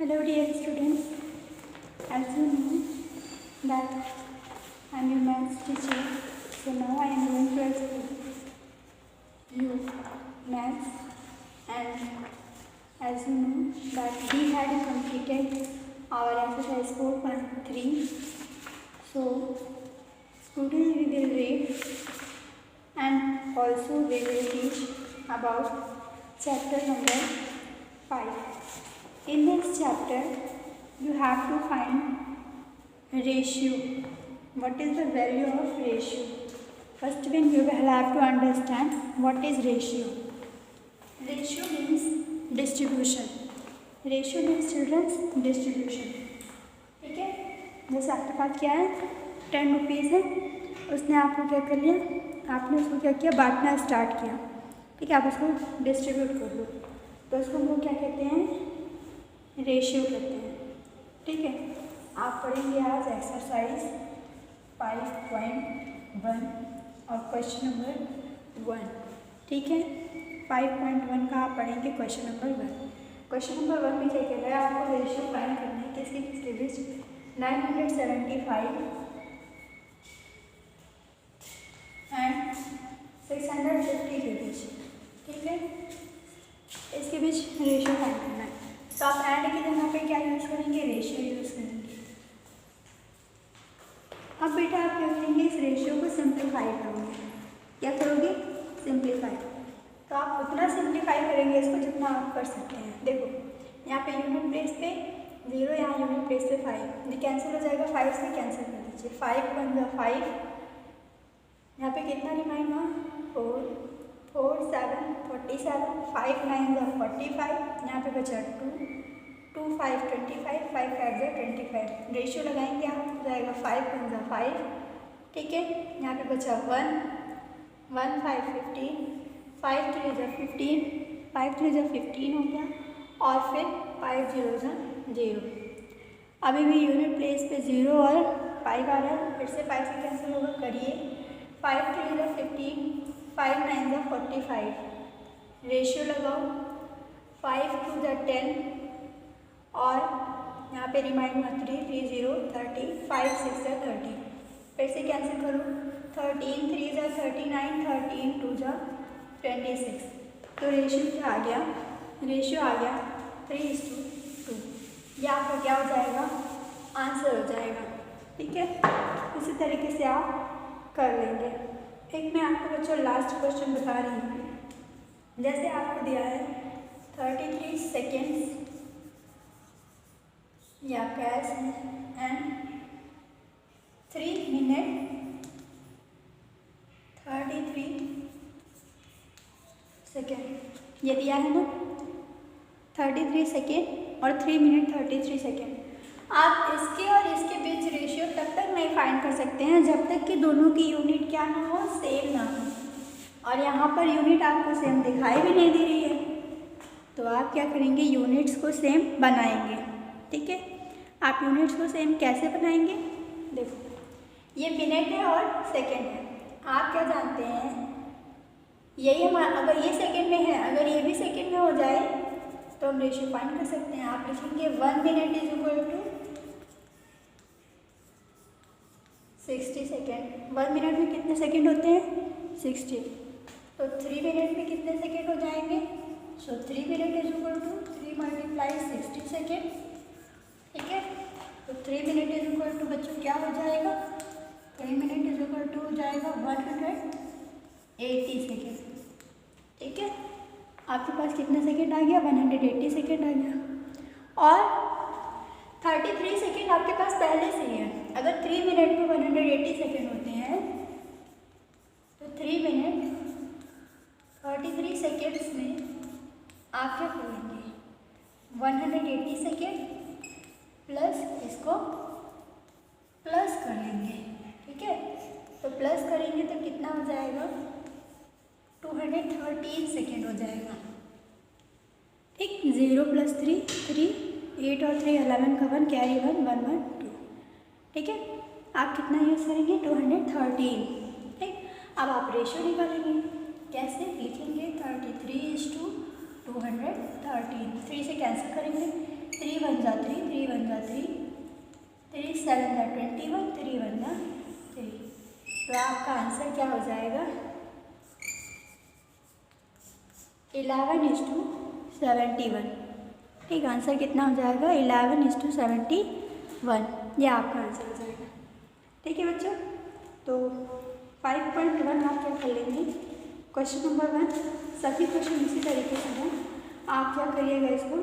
Hello dear students, as you know that I am your maths teacher, so now I am going to explain you maths. And as you know that we had completed our exercise 4.3, so today we will read and also we will teach about chapter number 5. In this chapter, you have to find ratio. What is the value of ratio? First one, you will have to understand what is ratio. Ratio means distribution. Ratio means children's distribution. ठीक है, जैसे आपके पास क्या है 10 rupees है, उसने आपको क्या कर लिया, आपने उसको क्या किया, बांटना स्टार्ट किया। ठीक है, आप उसको डिस्ट्रीब्यूट कर दो, तो उसको हम लोग क्या कहते हैं, रेशियो कहते हैं। ठीक है, आप पढ़ेंगे आज एक्सरसाइज 5.1 और क्वेश्चन नंबर 1। ठीक है, 5.1 का आप पढ़ेंगे क्वेश्चन नंबर 1। क्वेश्चन नंबर 1 में क्या कह रहा है, आपको रेशियो फाइंड करना है किसके बीच 975 एंड 650 के बीच। ठीक है, इसके बीच रेशियो फाइंड करना है, तो आप एंड की जगह पे क्या यूज़ करेंगे, रेशियो यूज़ करेंगे। अब बेटा आप क्या करेंगे, इस रेशियो को सिंप्लीफाई करोगे। क्या करोगे, सिंप्लीफाई। तो आप उतना सिंप्लीफाई करेंगे इसको जितना आप कर सकते हैं। देखो यहाँ पे यूनिट प्लेस पे 0, यहाँ यूनिट प्लेस पे 5, ये कैंसिल हो जाएगा, 5 से कैंसिल कर दीजिए, 5 1 जा 5, यहाँ पे कितना रिमाइंड हुआ 4 4 7 47, 5 9 जा 45, यहाँ पे बचा 2 2 5 25, 5 5 जा 25। रेशियो लगाएंगे आप, हो जाएगा 5 1 जा 5। ठीक है, यहाँ पे बचा 1 1 5 15, 5 3 जा 15, 5 3 जा 15 हो गया, और फिर 5 0 जा 0। अभी भी यूनिट प्लेस पे 0 और 5 आ रहा है, फिर से 5 से कैंसिल होगा, करिए 5 3 जा 15, 5 9 जा 45। रेशियो लगाओ, 5 2 जा 10, और यहाँ पे रिमाइंड हुआ 3 3 0 30, 5 6 जा 30। फिर से कैंसिल करो, 13 3 जा 39, 13 2 जा 26। तो रेशियो क्या आ गया, रेशियो आ गया 3:2। ये आपका क्या हो जाएगा, आंसर हो जाएगा। ठीक है, इसी तरीके से आप कर लेंगे। एक मैं आपको बच्चों लास्ट क्वेश्चन बता रही हूँ। जैसे आपको दिया है 33 सेकेंड्स या कैश एंड 3 मिनट 33 सेकेंड, ये दिया है ना 33 सेकेंड और 3 मिनट 33 सेकेंड। आप इसके और इसके बीच रेशियो तब तक नहीं फाइंड कर सकते हैं जब तक कि दोनों की यूनिट क्या ना हो, सेम ना हो। और यहाँ पर यूनिट आपको सेम दिखाई भी नहीं दे रही है, तो आप क्या करेंगे, यूनिट्स को सेम बनाएंगे। ठीक है, आप यूनिट्स को सेम कैसे बनाएंगे, देखो ये मिनट है और सेकेंड है। आप क्या जानते हैं, यही हमारा, अगर ये सेकेंड में है, अगर ये भी सेकेंड में हो जाए तो हम रेशियो फाइंड कर सकते हैं। आप लिखेंगे 1 minute is equal to 60 second. 1 minute में कितने सेकेंड होते हैं, 60। तो 3 मिनट में कितने सेकेंड हो जाएंगे, so 3 minute is equal to 3 multiply 60 second. ठीक है, तो 3 मिनट इज इक्वल टू बच्चों क्या हो जाएगा, 3 मिनट इज इक्वल टू हो जाएगा 180 सेकेंड। ठीक है, आपके पास कितना सेकेंड आ गया, 180 सेकेंड आ गया। और 33 सेकेंड आपके पास पहले से ही है। अगर 3 मिनट में 180 सेकेंड होते हैं तो 3 मिनट 33 सेकेंड्स में आप क्या करेंगे, 180 सेकेंड प्लस इसको प्लस कर लेंगे। ठीक है, तो प्लस करेंगे तो कितना हो जाएगा, 213 सेकेंड हो जाएगा। ठीक, 0 + 3 3, 8 और 3 11 का 1 कैरी 1 1 1 2। ठीक है, आप कितना यूज़ करेंगे, 213। ठीक, अब आप रेशियो निकालेंगे, कैसे लिखेंगे, 33:213। 3 से कैंसिल करेंगे, 3 1 जा 7 × 21, 3 × 1 = 3। तो आपका आंसर क्या हो जाएगा 11:71। ठीक, आंसर कितना हो जाएगा 11:71, ये आपका आंसर हो जाएगा। ठीक है बच्चों, तो 5.1 आप क्या कर लेंगे, क्वेश्चन नंबर 1 सभी क्वेश्चन इसी तरीके से हैं, आप क्या करिएगा इसको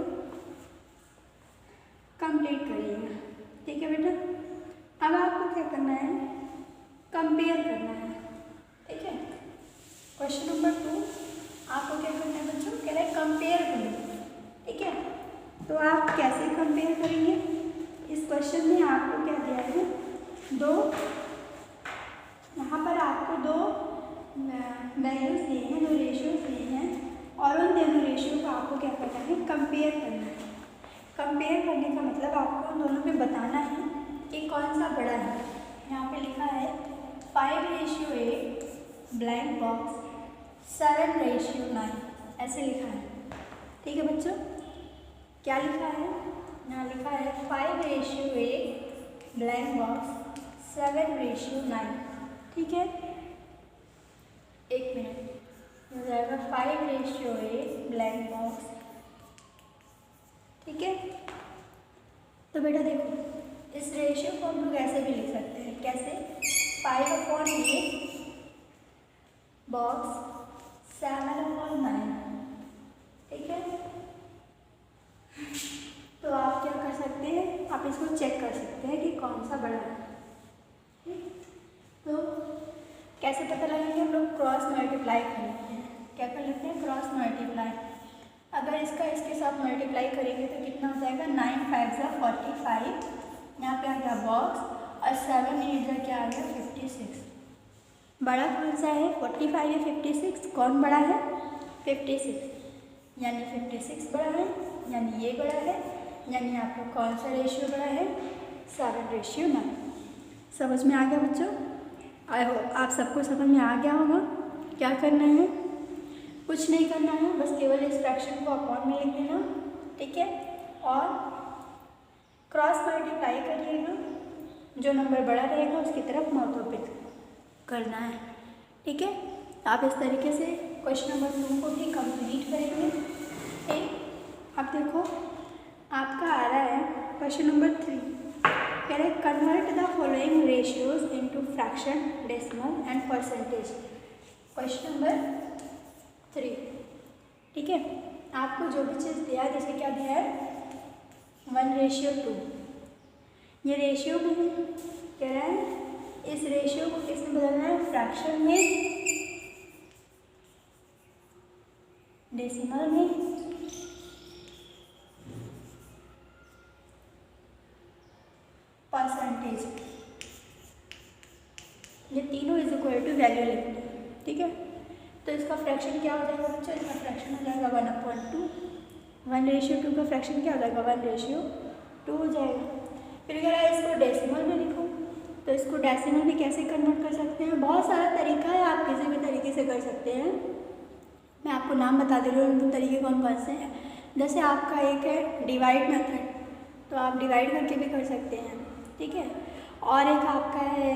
कंप्लीट करिएगा। ठीक है बेटा, अब आपको क्या करना है कंपेयर करना है। ठीक है, क्वेश्चन नंबर 2 आपको क्या करना है बच्चों, कह रहे हैं कंपेयर करें। ठीक है, तो आप कैसे कंपेयर करेंगे, इस क्वेश्चन में आपको क्या दिया है, दो, यहाँ पर आपको दो वैल्यूज दिए हैं, दो रेशियोज दिए हैं, और उन दोनों रेशियो को आपको क्या करना है कंपेयर करना है। कंपेयर करने का मतलब आपको उन दोनों में बताना है कि कौन सा बड़ा है। यहाँ पे लिखा है 5:8 ब्लैंक बॉक्स 7:9, ऐसे लिखा है। ठीक है बच्चों, क्या लिखा है, यहाँ लिखा है 5:8 ब्लैंक बॉक्स 7:9। ठीक है, एक मिनट, हो जाएगा 5:8 ब्लैंक बॉक्स। ठीक है, तो बेटा देखो इस रेशियो को हम लोग ऐसे भी लिख सकते हैं, कैसे 5/8 बॉक्स 7/9। ठीक है, तो आप क्या कर सकते हैं, आप इसको चेक कर सकते हैं कि कौन सा बड़ा है। तो कैसे पता लगाएंगे, हम लोग क्रॉस मल्टीप्लाई कर लेते हैं। क्या कर लेते हैं, क्रॉस मल्टीप्लाई। अगर इसका इसके साथ मल्टीप्लाई करेंगे तो कितना हो जाएगा 9 × 5 = 45, यहाँ पे आ गया बॉक्स, और 7 × 8 क्या आ गया 56। बड़ा कौन सा है 45 या 56, कौन बड़ा है 56, यानी 56 बड़ा है, यानी ये बड़ा है, यानी आपका कौन सा रेशियो बड़ा है 7:9। समझ में आ गया बच्चों, आई होप आप सबको समझ में आ गया होगा। क्या करना है, कुछ नहीं करना है, बस केवल इस फ्रैक्शन को अपॉन में लिख देना। ठीक है, और क्रॉस मल्टीप्लाई करिएगा, जो नंबर बड़ा रहेगा उसकी तरफ मल्टीप्लाई करना है। ठीक है, आप इस तरीके से क्वेश्चन नंबर 2 को भी कंप्लीट करेंगे। ठीक, अब देखो आपका आ रहा है क्वेश्चन नंबर 3, कह रहे convert the following ratios into fraction, decimal and percentage. Question number 3। ठीक है, आपको जो भी चीज़ दिया है, जैसे क्या दिया है 1:2, ये रेशियो में है, कह रहा है इस रेशियो को किसमें बदलना है, फ्रैक्शन में, डेसिमल में, परसेंटेज। ये तीनों = वैल्यू लिखनी है। ठीक है, तो इसका फ्रैक्शन क्या हो जाएगा बच्चों, इसका फ्रैक्शन हो जाएगा 1/2। 1:2 का फ्रैक्शन क्या हो जाएगा 1:2 हो जाएगा। फिर अगर इसको डेसिमल में लिखूँ तो इसको डेसिमल में कैसे कन्वर्ट कर सकते हैं, बहुत सारा तरीका है, आप किसी भी तरीके से कर सकते हैं। मैं आपको नाम बता दे रही हूँ, उन तरीके कौन कौन से हैं। जैसे आपका एक है डिवाइड मेथड, तो आप डिवाइड करके भी कर सकते हैं। ठीक है, और एक आपका है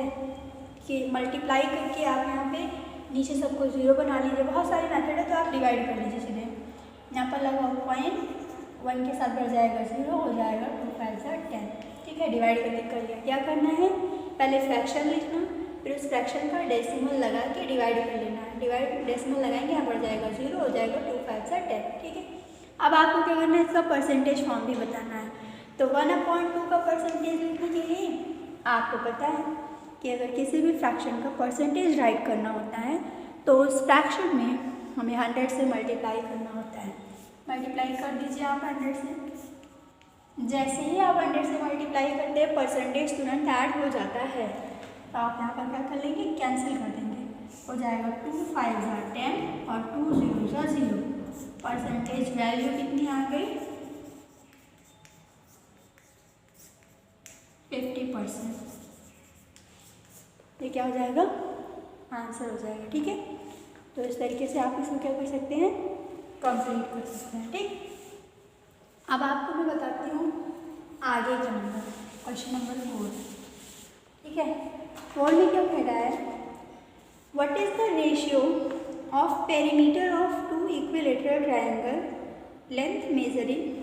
कि मल्टीप्लाई करके आप यहाँ पे नीचे सबको 0 बना लीजिए। बहुत सारे मेथड है, तो आप डिवाइड कर लीजिए सीधे। यहाँ पर लगा पॉइंट 1 के साथ बढ़ जाएगा 0, हो जाएगा 2 × 5 = 10। ठीक है, डिवाइड करके कर लिया। क्या करना है, पहले फ्रैक्शन लिखना, फिर उस फ्रैक्शन का डेसिमल लगा के डिवाइड कर लेना। डिवाइड डेसिमल लगाएंगे, यहाँ बढ़ जाएगा 0, हो जाएगा 2 × 5 = 10। ठीक है, अब आपको क्या करना है, इसका परसेंटेज फॉर्म भी बताना है। तो 1/2 का परसेंटेज लिखने के लिए आपको पता है कि अगर किसी भी फ्रैक्शन का परसेंटेज राइट करना होता है तो उस फ्रैक्शन में हमें 100 से मल्टीप्लाई करना होता है। मल्टीप्लाई कर दीजिए आप 100 से। जैसे ही आप 100 से मल्टीप्लाई करते हैं परसेंटेज तुरंत ऐड हो जाता है, तो आप यहाँ पर क्या कर लेंगे, कैंसिल कर देंगे। हो जाएगा 2 × 5 = 10 और 2 0 = 0। परसेंटेज वैल्यू कितनी आ गई 50%। ये क्या हो जाएगा, आंसर हो जाएगा। ठीक है, तो इस तरीके से आप इसको क्या कर सकते हैं, कंप्लीट कर सकते हैं। ठीक, अब आपको मैं बताती हूँ आगे का नंबर, क्वेश्चन नंबर 4। ठीक है। 4 में क्या कह रहा है, what is the ratio of perimeter of two equilateral triangle, length measuring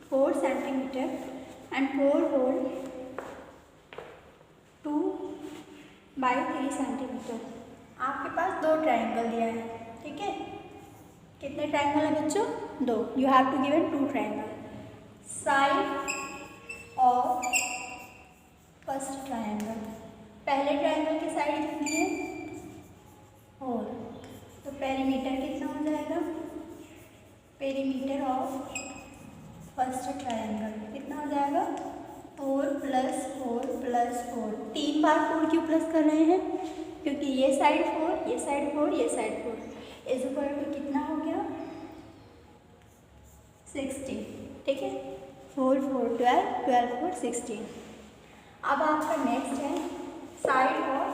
4 centimetre and 4 whole 2/3 centimetre. आपके पास 2 ट्रायंगल दिया है, ठीक है। कितने ट्रायंगल है बच्चों? 2। You have two given 2 triangle. Side of first triangle, पहले ट्रायंगल की साइड कितनी है? 4। तो पेरीमीटर कितना हो जाएगा? पेरीमीटर ऑफ फर्स्ट ट्रायंगल कितना हो जाएगा? 4 + 4 + 4। 3 बार 4 क्यों प्लस कर रहे हैं? क्योंकि ये साइड 4, ये साइड 4, ये साइड 4 इज इक्वल टू कितना हो गया? 16, ठीक है। 4 4 12, 12 4 16। अब आपका नेक्स्ट है साइड ऑफ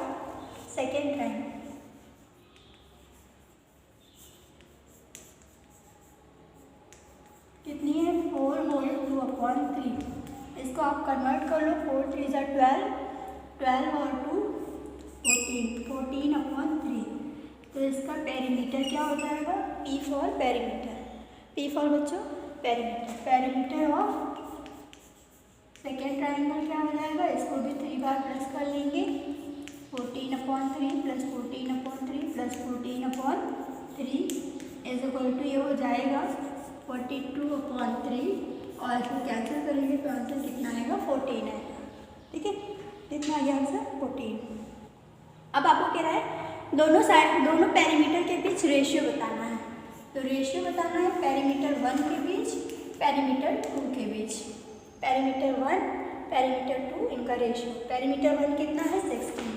सेकेंड ट्रायंगल। कितनी है? 4 होल 2/3। इसको आप कन्वर्ट कर लो। 4 3 = 12, 12 और 2 14, 14/3। तो इसका पेरीमीटर क्या हो जाएगा? P for perimeter. P for बच्चों perimeter. Perimeter of second triangle क्या हो जाएगा? इसको भी 3 बार प्लस कर लेंगे। 14/3 + 14/3 + 14/3 इज इक्वल टू ये हो जाएगा 42/3। और इसको कैंसिल करेंगे तो आंसर कितना आएगा? 14 आएगा, ठीक है। कितना आ गया आंसर? 14। अब आपको कह रहा है दोनों साइड, दोनों पेरीमीटर के बीच रेशियो बताना है। तो रेशियो बताना है पेरीमीटर 1 के बीच, पेरीमीटर 2 के बीच। पेरीमीटर 1, पेरीमीटर 2 इनका रेशियो। पेरीमीटर 1 कितना है? 16।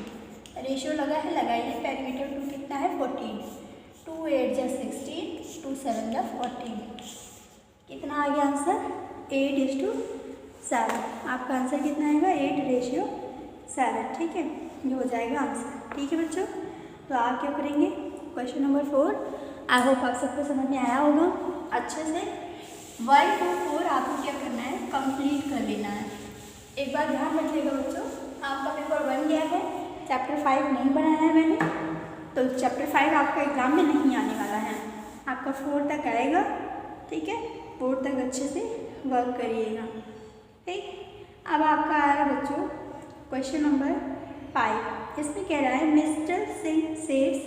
रेशियो लगा है, लगाइए। पेरीमीटर 2 कितना है? 14। 2 8 = 16, 2 7 = 14। कितना आ गया आंसर? 8:7। आपका आंसर कितना आएगा? 8:7, ठीक है। ये हो जाएगा आंसर, ठीक है बच्चों। तो आप क्या करेंगे? क्वेश्चन नंबर 4 आई होप आप सबको समझ में आया होगा अच्छे से। 1 to 4 आपको क्या करना है? कंप्लीट कर लेना है। एक बार ध्यान रखिएगा बच्चों, आपका पेपर 1 गया है, चैप्टर 5 नहीं बनाया है मैंने, तो चैप्टर 5 आपका एग्जाम में नहीं आने वाला है। आपका 4 तक आएगा, ठीक है। 4 तक अच्छे से वर्क करिएगा, ठीक। अब आपका आ रहा है बच्चों क्वेश्चन नंबर 5। इसमें कह रहा है mister Singh saves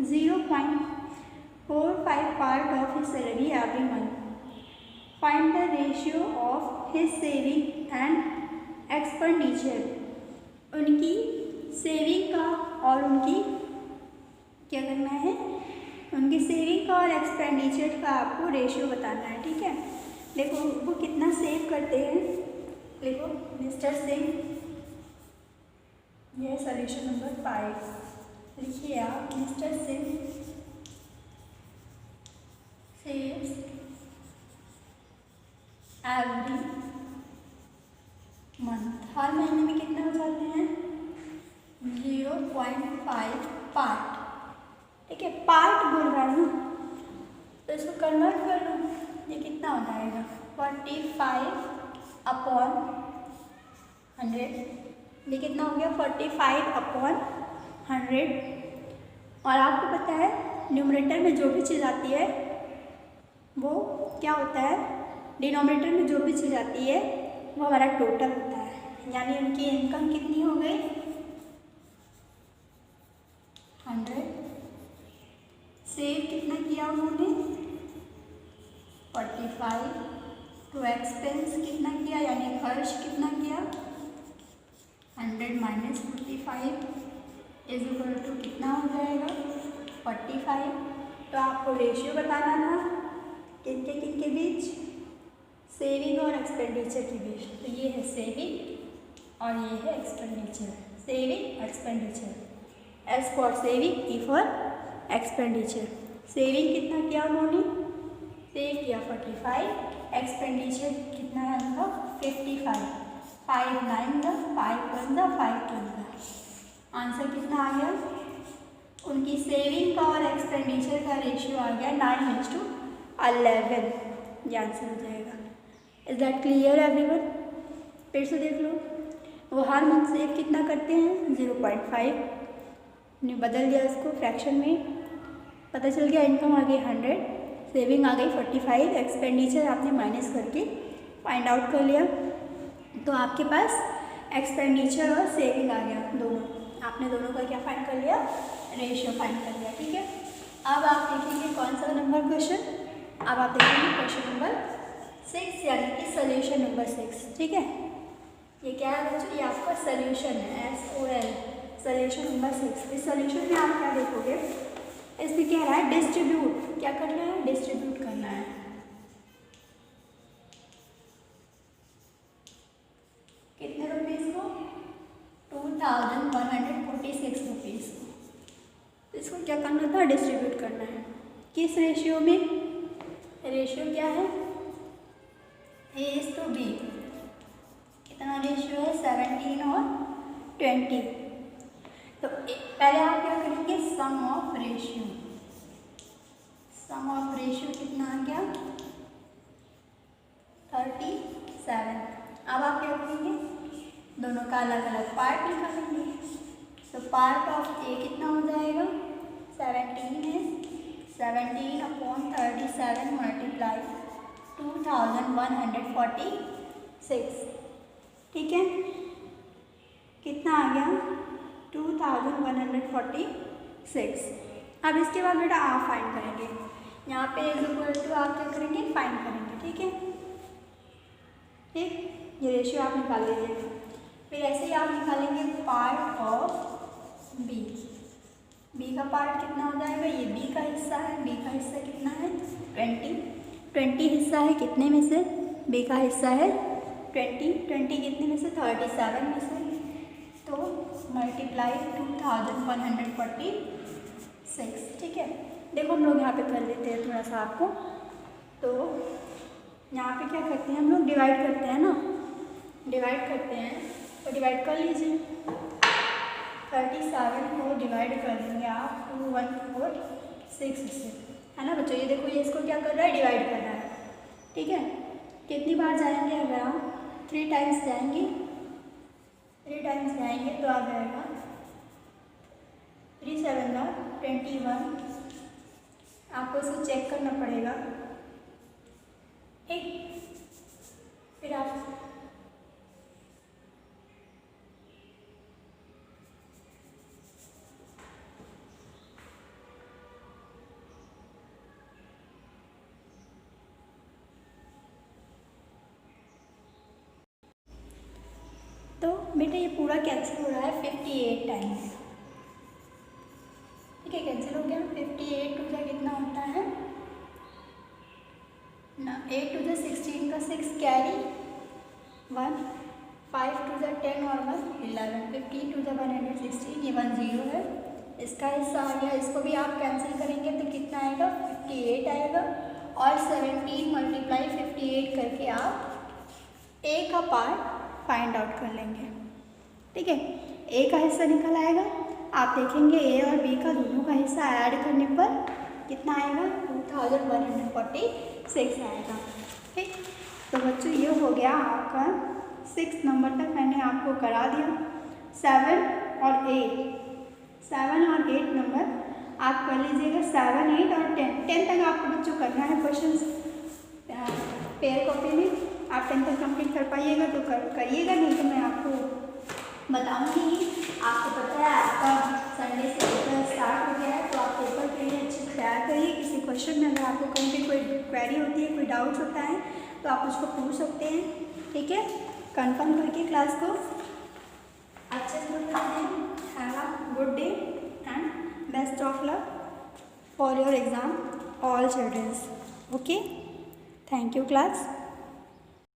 0.45 part of his salary every month. Find the ratio of his saving and expenditure. उनकी सेविंग का और उनकी क्या करना है? उनकी सेविंग का और एक्सपेंडिचर का आपको रेशियो बताना है, ठीक है। देखो वो कितना सेव करते हैं। देखो मिस्टर सिंह, यह सॉल्यूशन नंबर 5 लिखिए आप। Mister Singh saves every month. हर महीने में कितना हो जाते हैं? 0.5 पार्ट, ठीक है। पार्ट बोल रहा है ना, तो इसको कन्वर्ट कर लो। ये कितना हो जाएगा? 45/100। ये कितना हो गया? 45/100। और आपको पता है न्यूमरेटर में जो भी चीज़ आती है वो क्या होता है? डिनोमिनेटर में जो भी चीज़ आती है वो हमारा टोटल होता है। यानी उनकी इनकम कितनी हो गई? 100। सेव कितना किया उन्होंने? 45। टू एक्सपेंस कितना किया, यानी खर्च कितना किया? 100 - 45 इज इक्वल टू कितना हो जाएगा? 45। तो आपको रेशियो बताना था किनके बीच? सेविंग और एक्सपेंडिचर के बीच। तो ये है सेविंग और ये है expenditure. Saving expenditure. S for saving, E for expenditure. Saving कितना किया उन्होंने? सेव किया 45। एक्सपेंडिचर कितना है उनका? 55। 5 9 5 1 5 2। आंसर कितना आ गया? उनकी सेविंग का और एक्सपेंडिचर का रेशियो आ गया 9:11। ये आंसर हो जाएगा। Is that clear everyone? फिर से देख लो। वो हर मंथ सेव कितना करते हैं 0.5, ने बदल दिया उसको फ्रैक्शन में, पता चल गया इनकम आ गई 100, सेविंग आ गई 45, एक्सपेंडिचर आपने माइनस करके फाइंड आउट कर लिया। तो आपके पास एक्सपेंडिचर और सेविंग आ गया दोनों, आपने दोनों का क्या फाइंड कर लिया, रेशियो फाइंड कर लिया। ठीक है, अब आप देखेंगे कौन सा नंबर क्वेश्चन, अब आप देखेंगे क्वेश्चन नंबर 6 यानी कि सोल्यूशन नंबर 6। ठीक है, ये क्या है बच्चों, ये आपका सोल्यूशन है, SOL, सोल्यूशन नंबर 6। इस सोल्यूशन में आप क्या देखोगे, इसमें क्या रहा है, डिस्ट्रीब्यूट, क्या करना है, डिस्ट्रीब्यूट करना है। कितने रुपीज़ को, 2146 रुपीज़ को। इसको क्या करना था, डिस्ट्रीब्यूट करना है। किस रेशियो में, रेशियो क्या है, A:B। कितना रेशियो है, 17 और 20। तो पहले आप क्या करेंगे, sum of ratio, sum of ratio कितना आ गया 37। अब आप क्या करेंगे, दोनों का अलग अलग पार्ट निकालेंगे। तो पार्ट ऑफ ए कितना हो जाएगा, 17 है, 17/37 मल्टीप्लाई 2146। ठीक है, कितना आ गया 2146। अब इसके बाद बेटा आप फाइंड करेंगे, यहाँ पे इज इक्वल टू आप क्या करेंगे, फाइंड करेंगे। ठीक है, ठीक, ये रेशियो आप निकाल लीजिएगा। फिर ऐसे ही आप निकालेंगे पार्ट ऑफ बी, बी का पार्ट कितना हो जाएगा, ये बी का हिस्सा है, बी का हिस्सा कितना है 20 हिस्सा है, कितने में से, बी का हिस्सा है 20 कितने में से 37 में से, तो मल्टीप्लाई 2146। ठीक है, देखो हम लोग यहाँ पे कर लेते हैं थोड़ा सा आपको, तो यहाँ पे क्या करते हैं हम लोग, डिवाइड करते हैं ना, डिवाइड करते हैं, तो डिवाइड कर लीजिए। 37 को डिवाइड कर देंगे आप 2146 से, है ना बच्चों। ये देखो, ये इसको क्या कर रहा है, डिवाइड कर रहा है। ठीक है, कितनी बार जाएंगे, अगर आप 3 टाइम्स जाएंगे, 3 टाइम्स जाएंगे तो आ जाएगा 3 7 21। आपको इसको चेक करना पड़ेगा। ठीक, फिर आप तो बेटा ये पूरा कैंसिल हो रहा है 58 टाइम्स। ठीक है, कैंसिल हो गया। 58 टू ज़ा कितना होता है ना, 8 टू ज़ा 16 का 6 कैरी 1, 5 टू ज़ा 10 और 1 11, 15 टू ज़ा 116, ये 1 0 है, इसका हिस्सा आ गया। इसको भी आप कैंसिल करेंगे तो कितना आएगा 58 आएगा, और 17 मल्टीप्लाई 58 करके आप ए का पार्ट फाइंड आउट कर लेंगे। ठीक है, ए का हिस्सा निकल आएगा, आप देखेंगे ए और बी का दोनों का हिस्सा ऐड करने पर कितना आएगा 2146 आएगा। ठीक, तो बच्चों ये हो गया आपका 6 नंबर तक मैंने आपको करा दिया। 7 और 8 नंबर आप कर लीजिएगा, 7 8 और 10 तक आपको बच्चों करना है क्वेश्चंस पेयर कॉपी में। आप 10 तक कंप्लीट कर पाइएगा तो करिएगा, नहीं तो मैं आपको बताऊंगी ही। आपको पता है आपका संडे से पेपर स्टार्ट हो गया है, तो आप पेपर के लिए अच्छी तैयार करिए। किसी क्वेश्चन में अगर आपको कहीं भी कोई क्वेरी होती है, कोई डाउट्स होता है, तो आप उसको पूछ सकते हैं। ठीक है, कंफर्म करके क्लास को अच्छे से करते हैं। Have a good day and best of luck for your exam all childrens. Okay, thank you class.